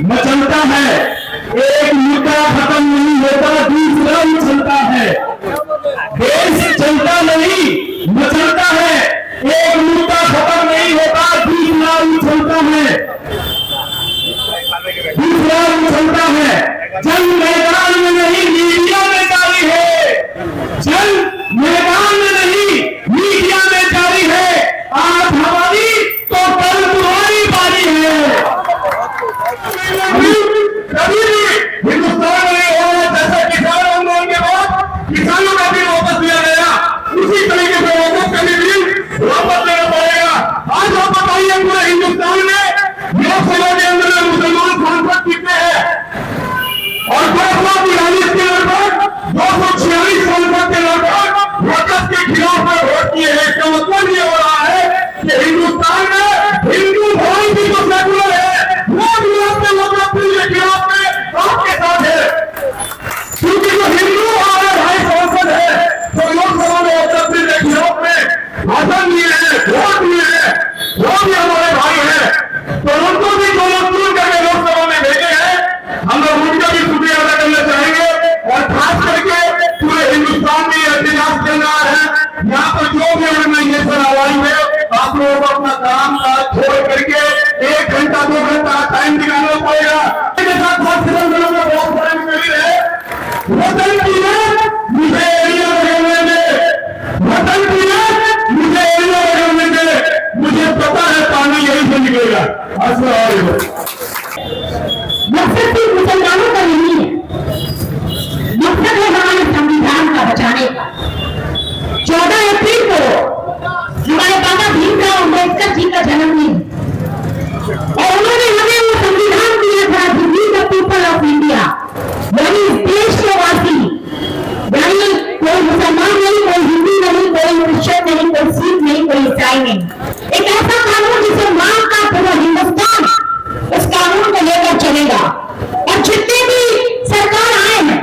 मचलता है, एक मुद्दा खत्म नहीं होता दूसरा उछलता है। देश चलता नहीं मचलता है, एक मुद्दा खत्म नहीं होता दूसरा उछलता है, दूसरा उछलता है। जंग मैदान में नहीं मीडिया में जारी है, जंग मैदान में नहीं मीडिया में जारी है। आज हमारी तो कल तुम्हारी बारी है। कभी भी हिंदुस्तान में और जैसे किसान आंदोलन के बाद किसानों का बिल वापस दिया गया, उसी तरीके से वापस का बिल वापस लेना पड़ेगा। आज आप बताइए पूरे हिंदुस्तान में लोकसभा के अंदर मुसलमान सांसद कितने हैं? और 242 के लगभग 246 सांसद के लगभग वक़्त के खिलाफ वोट किए हैं। इसका मतलब ये हो रहा है कि हिंदुस्तान में हिंदू भाई भी तो सेकुलर है, वो भी आपके लोकप्रिय के खिलाफ में आपके साथ है। क्योंकि जो हिंदू हमारे भाई सांसद है तो लोकसभा में लोकप्रिय के खिलाफ में भाषण दिए हैं, वोट दिए हैं, वो भी हमारे भाई है। तो उनको भी दोनों करके लोकसभा में भेजे हैं। हम लोग उनका भी शुक्रिया अदा करना चाहेंगे और खास करके पूरे हिंदुस्तान में इतिहास चल रहा है। यहाँ पर जो भी ऑर्गेनाइजेशन आई है, आप लोगों को अपना काम काज छोड़ करके 1 घंटा 2 घंटा टाइम निकालना पड़ेगा। बहुत सारे कबीर है, वतन की मुझे एरिया रहने दे, वतन की मुझे एरिया रहने दे, मुझे पता है पानी यही से निकलेगा। मकसद सिर्फ मुसलमानों का नहीं है, मकसद है हमारे संविधान का बचाने का। 14 अप्रैल को हमारे बाबा भीमराव अम्बेडकर जी का जन्मदिन, और उन्होंने हमें वो संविधान दिया था, द पीपल ऑफ इंडिया, यानी देश के वासी, यानी कोई मुसलमान नहीं, कोई हिंदू नहीं, कोई क्रिश्चियन नहीं, कोई सिख नहीं, कोई ईसाई नहीं। एक ऐसा कानून जिसे मान का पूरा हिंदुस्तान उस कानून को लेकर चलेगा। और जितने भी सरकार आए हैं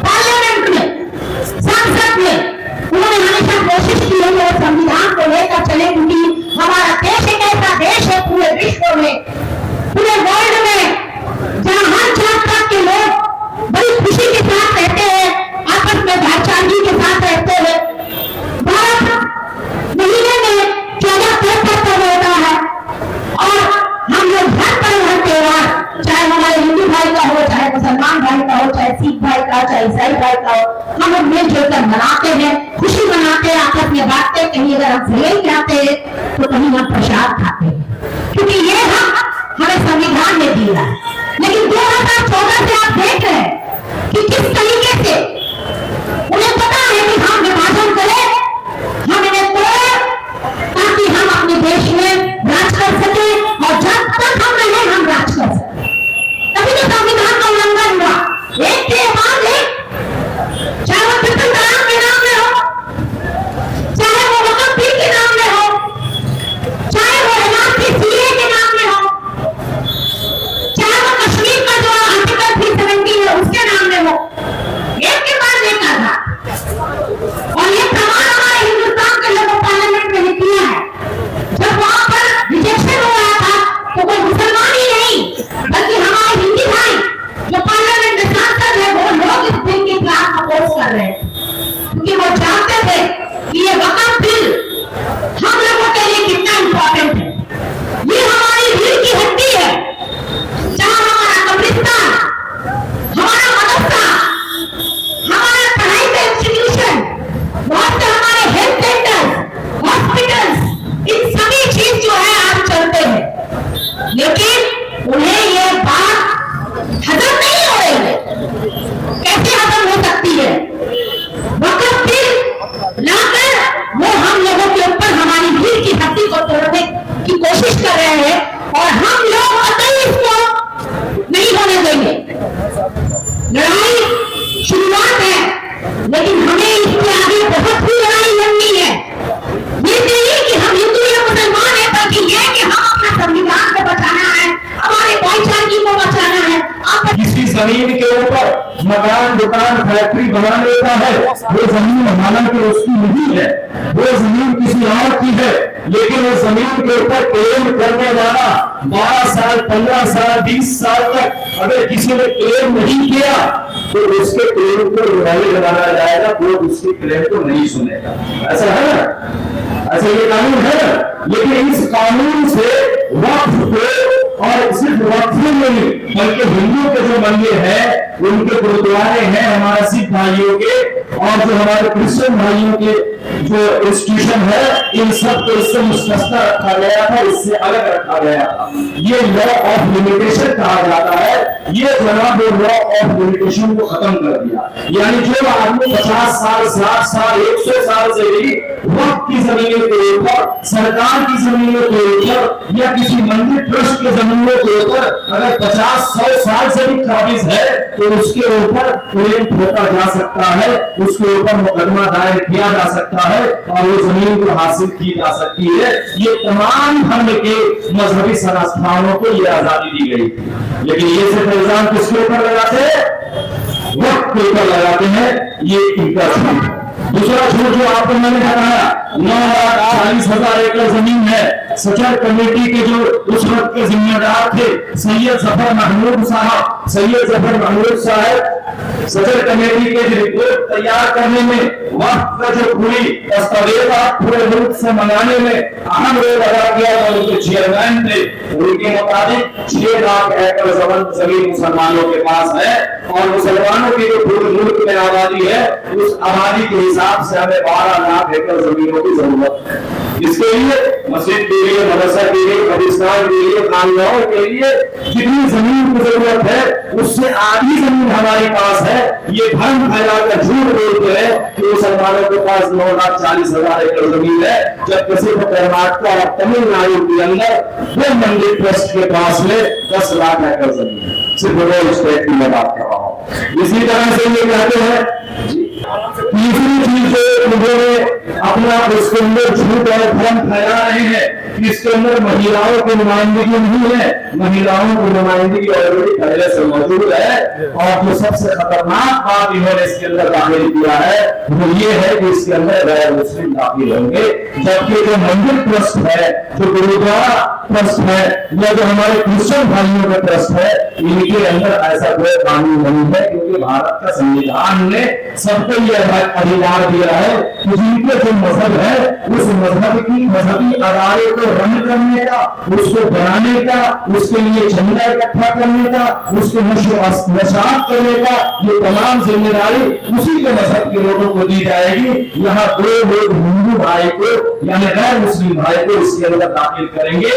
पार्लियामेंट में, संसद में, उन्होंने हमेशा कोशिश की है कि संविधान को लेकर चले, क्योंकि हमारा देश एक ऐसा देश है पूरे विश्व में, पूरे वर्ल्ड में, जहां हर जात के लोग बड़ी खुशी के साथ रहते हैं, आपस में भाईचारगी के साथ रहते हैं। भारत महीने में 14 पर्व होता है और हम लोग हर पर्व, हर त्योहार, चाहे हमारे हिंदू भाई का हो, चाहे मुसलमान भाई का हो, चाहे सिख भाई का, चाहे ईसाई भाई का हो, हम लोग मिलजुल कर मनाते हैं, खुशी मनाते हैं, आपस में बांटते हैं। कहीं अगर हम फ्लेल जाते हैं तो कहीं हम प्रसाद खाते हैं, क्योंकि ये हमें संविधान ने दिया है। लेकिन 2014 से आप देख रहे हैं कि किस तरीके से उन्हें पता है कि हम विभाजन करें, हम इन्हें तोड़े, ताकि हम अपने देश में राज कर सके, और जब तक हम रहे हम राज कर सके। तभी तो संविधान का उल्लंघन हुआ, एक के बाद एक, चाहे वो पितल तलाक के नाम में हो, चाहे वो वक़्फ़ बिल के नाम में हो, चाहे वो एनआरसी सीए के नाम में हो, चाहे वो कश्मीर का जो आर्टिकल 370 है उसके नाम में हो, एक के बाद एक आधा। और ये प्रमाण हमारे हिंदुस्तान के लोगों पार्लियामेंट में किया है। जब वहां पर रिजेक्शन हो रहा था तो कोई मुसलमान ही नहीं, बल्कि हमारे हिंदी भाई जो पार्लियामेंट में सांसद है, वो लोग इस बिल के खिलाफ अपोज कर रहे हैं, क्योंकि वो जानते थे कि ये वक़्फ़ बिल हम लोगों के लिए कितना इंपॉर्टेंट है। ये हमारी रीढ़ की हड्डी है, जहां हमारा कब्रिस्तान, हमारा मदरसा, हमारा पढ़ाई का इंस्टीट्यूशन, बहुत से हमारे हेल्थ सेंटर्स, हॉस्पिटल्स, इन सभी चीज जो है आज चलते हैं। लेकिन उन्हें ये बात हजम नहीं हो रही है। कैसे हजम हो सकती है? वक़्फ़ बिल लाकर वो हम लोगों के ऊपर हमारी रीढ़ की हड्डी को तोड़ने की कोशिश कर रहे हैं, और हम लोग कतई इसको नहीं होने देंगे। लड़ाई शुरुआत है, लेकिन हमें इसके आगे बहुत ही लड़ाई लड़नी है। ये नहीं कि हम हिंदू या मुसलमान है, बल्कि ये कि हम अपने संविधान को बचाना है, हमारे भाईचारगी को बचाना है। किसी जमीन के ऊपर मकान, दुकान, फैक्ट्री बना लेता है, वो जमीन हालांकि उसकी नहीं है, वो जमीन किसी और की है। लेकिन उस जमीन के ऊपर क्लेम करने वाला 12 साल 15 साल 20 साल तक अगर किसी ने क्लेम नहीं किया तो उसके क्लेम को रिवाइव लगाया जाएगा, वो उसके क्लेम को नहीं सुनेगा। ऐसा है ना, ऐसा ये कानून है ना। लेकिन इस कानून से वक्फ को, और सिर्फ वक्फ में नहीं बल्कि हिंदुओं के जो मंदिर है, उनके गुरुद्वारे हैं, हमारे सिख भाइयों के और जो हमारे क्रिश्चियन भाइयों के जो इंस्टीट्यूशन है, इन सब को इससे मुस्तस्ना रखा गया था, इससे अलग रखा गया था। ये लॉ ऑफ लिमिटेशन कहा जाता है। ये जनाब लॉ ऑफ लिमिटेशन को खत्म कर दिया। यानी जो आदमी 50 साल 60 साल 100 साल से भी वक्त की जमीनों के ऊपर, सरकार की जमीनों के ऊपर या किसी मंदिर ट्रस्ट के जमीनों के ऊपर अगर 50-100 साल से भी काबिज है तो उसके ऊपर क्लेम ठोका जा सकता है, उसके ऊपर मुकदमा दायर किया जा सकता है और वो जमीन को हासिल की जा सकती है। ये तमाम धर्म के मजहबी संस्थानों को ये आजादी दी गई थी। लेकिन ये सिर्फ इल्जाम किसके ऊपर लगाते हैं? वक्त के ऊपर लगाते हैं। ये इनका झूठ है। दूसरा झूठ जो आपको मैंने बताया, 9,40,000 एकड़ जमीन है। सचर कमेटी के जो उस वक्त के जिम्मेदार थे सैयद जफर महमूद साहब, सचर कमेटी के रिपोर्ट तैयार करने में, वक्त का जो पूरी दस्तावेजात पूरे मुल्क से मंगाने में अहम रोल अदा किया था उनके चेयरमैन थे। उनके मुताबिक 6 लाख एकड़ जमीन मुसलमानों के पास है और मुसलमानों की जो पूरे मुल्क में आबादी है, उस आबादी के हिसाब से हमें 12 लाख एकड़ जमीनों की जरूरत है। इसके लिए मस्जिद के लिए, मदरसा के लिए, कब्रिस्तान के लिए, खानगाहों के लिए जितनी जमीन की जरूरत है उससे आधी जमीन हमारे पास है। ये भ्रम फैलाकर झूठ बोलते हैं कि मुसलमानों के पास 9,40,000 एकड़ जमीन है, जबकि सिर्फ कर्नाटक और तमिलनाडु के अंदर वो मंदिर ट्रस्ट के पास में 10 लाख एकड़ जमीन है। सिर्फ वो स्टेट की मैं बात कर रहा हूँ। इसी तरह से ये कहते हैं। तीसरी चीज जो उन्होंने अपना इसके अंदर झूठ और भ्रम फैला रहे हैं कि इसके अंदर महिलाओं की नुमाइंदगी नहीं है। महिलाओं की नुमाइंदगी ऑलरेडी पहले से मौजूद है और जो सबसे खतरनाक बात इन्होंने इसके अंदर दाखिल किया है वो ये है कि इसके अंदर गैर मुस्लिम दाखिल होंगे, जबकि जो मंदिर ट्रस्ट है, जो गुरुद्वारा ट्रस्ट है या जो हमारे क्रिश्चियन भाइयों का ट्रस्ट है, इनके अंदर ऐसा कोई कानून नहीं है, क्योंकि भारत का संविधान ने सबको यह अधिकार दिया है कि जिनके जो मजहब है उस मजहब की मजहबी अदारे को रन करने का, उसको बनाने का, उसके लिए चंदा इकट्ठा करने का, उसके नशात करने का, ये तमाम जिम्मेदारी उसी के मजहब के लोगों को दी जाएगी। यहाँ 2 लोग हिंदू भाई को यानी गैर मुस्लिम भाई को इसके अंदर दाखिल करेंगे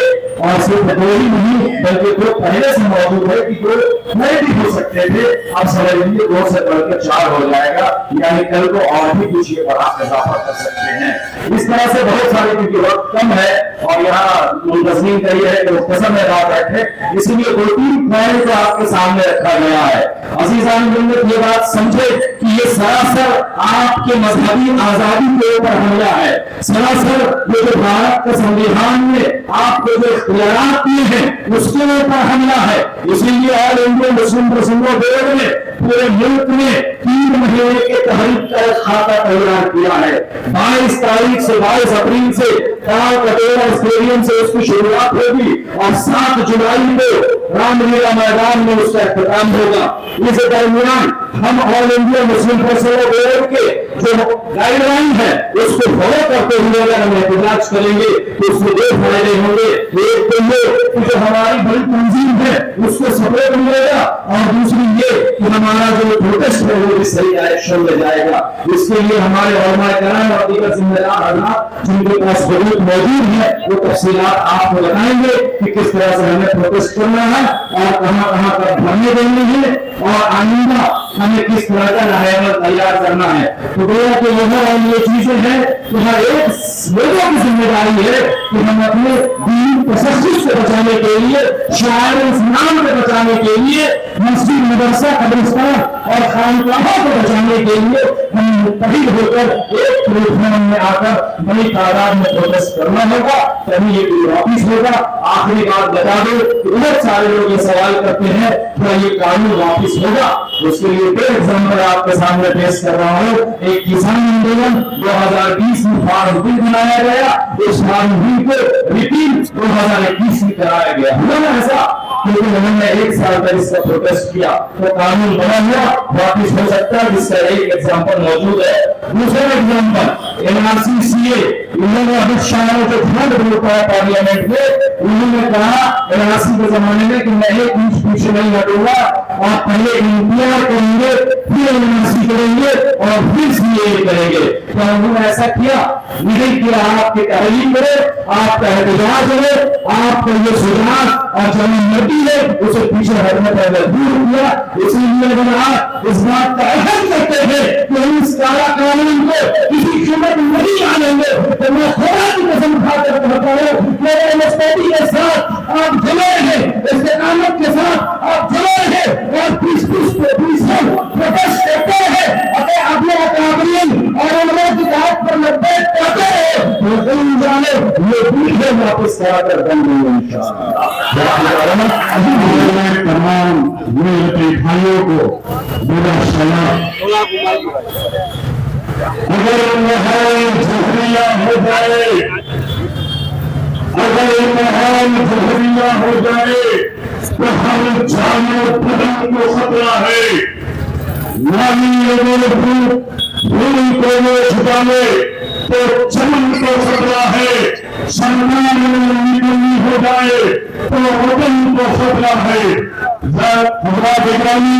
और सिर्फ 2 ही नहीं बल्कि 2 पहले से मौजूद है कि 2 नए भी हो सकते थे। अब समझ लीजिए 2 से बढ़कर 4 हो जाएगा, यानी कल को और भी कुछ ये बड़ा इजाफा कर सकते हैं। इस तरह से बहुत सारे, क्योंकि वक्त कम है और यहाँ मुंतज़िम का ये है कि मुख्तसर में बात रखे, इसलिए 2-3 पॉइंट आपके सामने रखा गया है। अज़ीज़ान मिल्लत ये बात समझे कि ये सरासर आपके मजहबी आजादी के ऊपर हमला है। सरासर ये जो भारत के संविधान में आपको जो इख्तियारात दिए हैं उसके ऊपर हमला है। इसीलिए all India Muslim personal board ने पूरे मुल्क में 3 महीने के तहरीक का खाता तैयार किया है। 22 तारीख से 22 अप्रैल से ताल कटोरा स्टेडियम से उसकी शुरुआत होगी और 7 जुलाई को रामलीला मैदान में उसका इख्तिताम होगा। इस दरमियान हम all India Muslim personal board के जो गाइडलाइन है उसको फॉलो करते हुए अगर हम एहतजाज करेंगे तो उसमें 2 फायदे होंगे। एक तो ये कि जो हमारी बड़ी तंजीम है उसको सपोर्ट मिलेगा और दूसरी ये कि हमारा जो प्रोटेस्ट है वो भी सही डायरेक्शन में जाएगा। इसके लिए हमारे उलमाए कराम और दीगर जिम्मेदार हजरात जिनके पास सबूत मौजूद है वो तफसीलात आपको बताएंगे कि किस तरह से हमें प्रोटेस्ट करना है और कहां पर धरने देने हैं और आइंदा हमें किस तरह का नहर तैयार करना है। तो गोया के ये चीजें हैं कि हर एक लोगों की जिम्मेदारी है कि हम अपने दीन तशद्दुद से बचाने के लिए, शायर इस्लाम को बचाने के लिए, मस्जिद मदरसा कब्रिस्तान और खानकाहों को बचाने के लिए हम मुत्तहिद होकर एक प्लेटफॉर्म में आकर बड़ी तादाद में प्रोटेस्ट करना होगा, तभी ये बिल वापिस होगा। आखिरी बात बता दो, बहुत सारे लोग ये सवाल करते हैं क्या ये कानून वापिस होगा? उसके लिए एक एग्जाम्पल आपके सामने पेश कर रहा हूँ। एक किसान आंदोलन 2020 में फार्म बिल बनाया गया, उस फार्म बिल को रिपीट 2021 में कराया गया। हुआ ना ऐसा? क्योंकि उन्होंने एक साल तक इसका प्रोटेस्ट किया तो कानून बना हुआ वापिस हो सकता है, जिसका एक एग्जाम्पल मौजूद है। दूसरा एग्जाम्पल एनआरसी सीए, इन्होंने अमित शाह ने जो फंड रोका है पार्लियामेंट में, उन्होंने कहा एनआरसी के जमाने में कि मैं एक इंच पीछे नहीं हटूंगा, आप पहले इंतजार करेंगे फिर एनआरसी करेंगे और फिर सीए करेंगे। तो उन्होंने ऐसा किया नहीं किया? आपके तहरीर करे, आपका एहतजाज करे, आपको ये सुझा और जमीन नदी है उसे पीछे हटने पर मजबूर किया। इसलिए इस बात का अहम करते थे कि हम इस काला कानून को किसी कीमत नहीं आनेंगे। तो मैं खुदा की कसम खाकर कहता हूँ, मेरे मुस्तैदी के साथ आप जुड़े हैं, इसके कानून के साथ आप जुड़े हैं और प्रोटेस्ट करते हैं, अपने अकाबरीन और उन्होंने की बात पर लब्बैक कहते हैं, तो जाने ये पीछे वापस कराकर बंद होंगे इंशाअल्लाह। तमाम मेरे भाइयों को मेरा सलाम। अगर माहौल जहरीला हो जाए, अगर माहौल जहरीला हो जाए तो हम जानों बदन को खतरा है। नानी भूल को वो छुपाने तो चमन को खतरा है। सम्मान निकलनी हो जाए तो वतन को खतरा है। हमारा विज्ञानी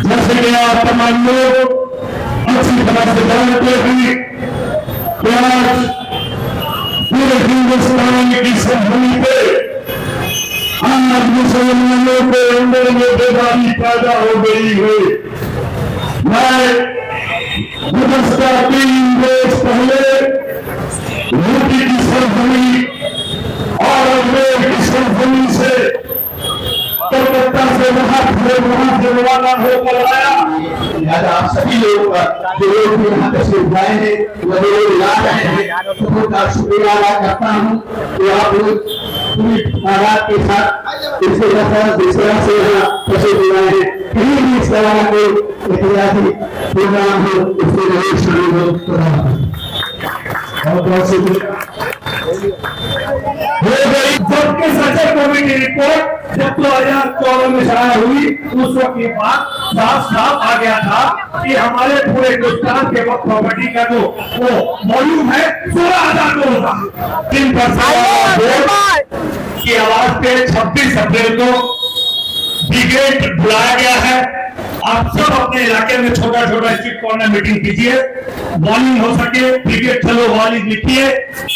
जैसे कि आप तमाम लोग अच्छी तरह से जानते हैं कि आज पूरे हिंदुस्तान की सरहदी पे आज मुसलमानों के अंदर में बेदारी पैदा हो गई है। मैं गुज़श्ता 3 रोज पहले रोटी की सरहदी और अजमेर की सरहदी से कलकत्ता से वहां से रवाना होकर आया। लिहाजा आप सभी लोग जो लोग यहाँ तशरीफ लाए हैं, वो लोग ला रहे हैं, उनका शुक्रिया अदा करता हूँ कि आप लोग पूरी तादाद के साथ इससे दूसरा से यहाँ तशरीफ लाए हैं। कहीं भी इस तरह के ऐतिहासिक प्रोग्राम हो उससे जरूर शामिल हो। बहुत बहुत शुक्रिया। जबकि सचल कमेटी रिपोर्ट जब 2014 में शाया हुई, उस वक्त ये बात साफ साफ आ गया था कि हमारे पूरे हिंदुस्तान के वक्त प्रॉपर्टी का जो वो वॉल्यूम है 16,000 करोड़ का। 3% की आवाज पे 26 अप्रैल को ब्रिगेड बुलाया गया है। आप सब अपने इलाके में छोटा छोटा स्ट्रीट कॉर्नर मीटिंग कीजिए, वॉर्निंग हो सके ब्रिगेड चलो वॉर्निंग लिखिए,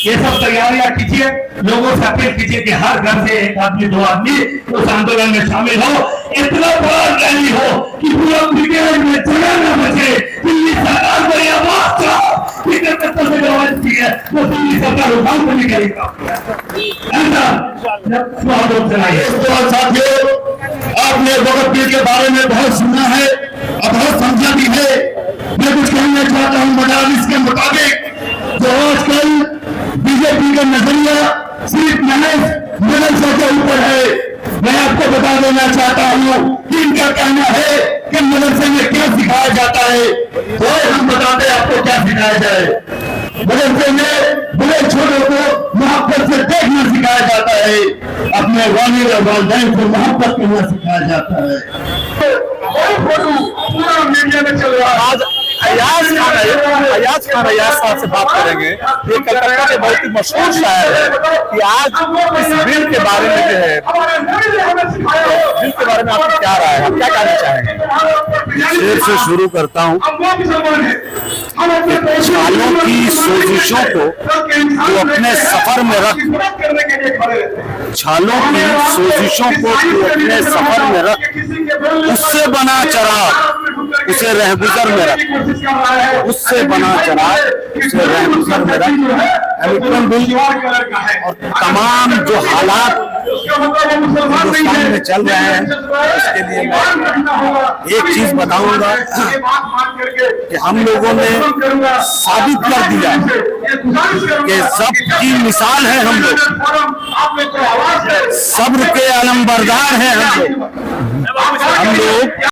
ये सब तैयारियां कीजिए। लोगों से अपील कीजिए कि हर घर से एक आदमी 2 आदमी उस आंदोलन में शामिल हो। इतना बड़ा रैली हो कि पूरा ब्रिगेड में जगह न बचे। दिल्ली सरकार को यह आवाज कि कलकत्ता से जो आवाज की है वो दिल्ली सरकार उठान को नहीं करेगा। साथियों, आपने वक्त बिल के बारे में बहुत सुना है और बहुत समझा भी है। मैं कुछ कहना चाहता हूँ मदारिस के मुताबिक जो आजकल बीजेपी का नजरिया सिर्फ मदरसा के ऊपर है। मैं आपको बता देना चाहता हूँ कि इनका कहना है कि मदरसे में क्या सिखाया जाता है, और हम बताते हैं आपको क्या सिखाया जाए। मदरसे में बड़े छोटों को मोहब्बत से देखना सिखाया जाता है, अपने वालिद और वालिदैन से मोहब्बत करना सिखाया जाता है। पूरा मीडिया में चल रहा है। अयाज खान साहब से बात करेंगे। ये कलकत्ता के बहुत ही मशहूर शायर है कि आज इस बिल के बारे में जो है, बिल के बारे में आपकी क्या राय है, आप क्या कहना चाहेंगे? शेर से शुरू करता हूँ। छालों की सोजिशों को तो अपने सफर में रख, छालों की सोजिशों को तो अपने सफर में रख, उससे बना चराग उसे रहगुजर में रख, उससे बना चराग उसे रहगुजर में रख। और तमाम जो हालात हिंदुस्तान में चल रहे हैं, उसके लिए मैं एक चीज बताऊंगा कि हम लोगों ने साबित कर दिया कि सबकी मिसाल है हम लोग, सब्र के अलंबरदार हैं हम लोग।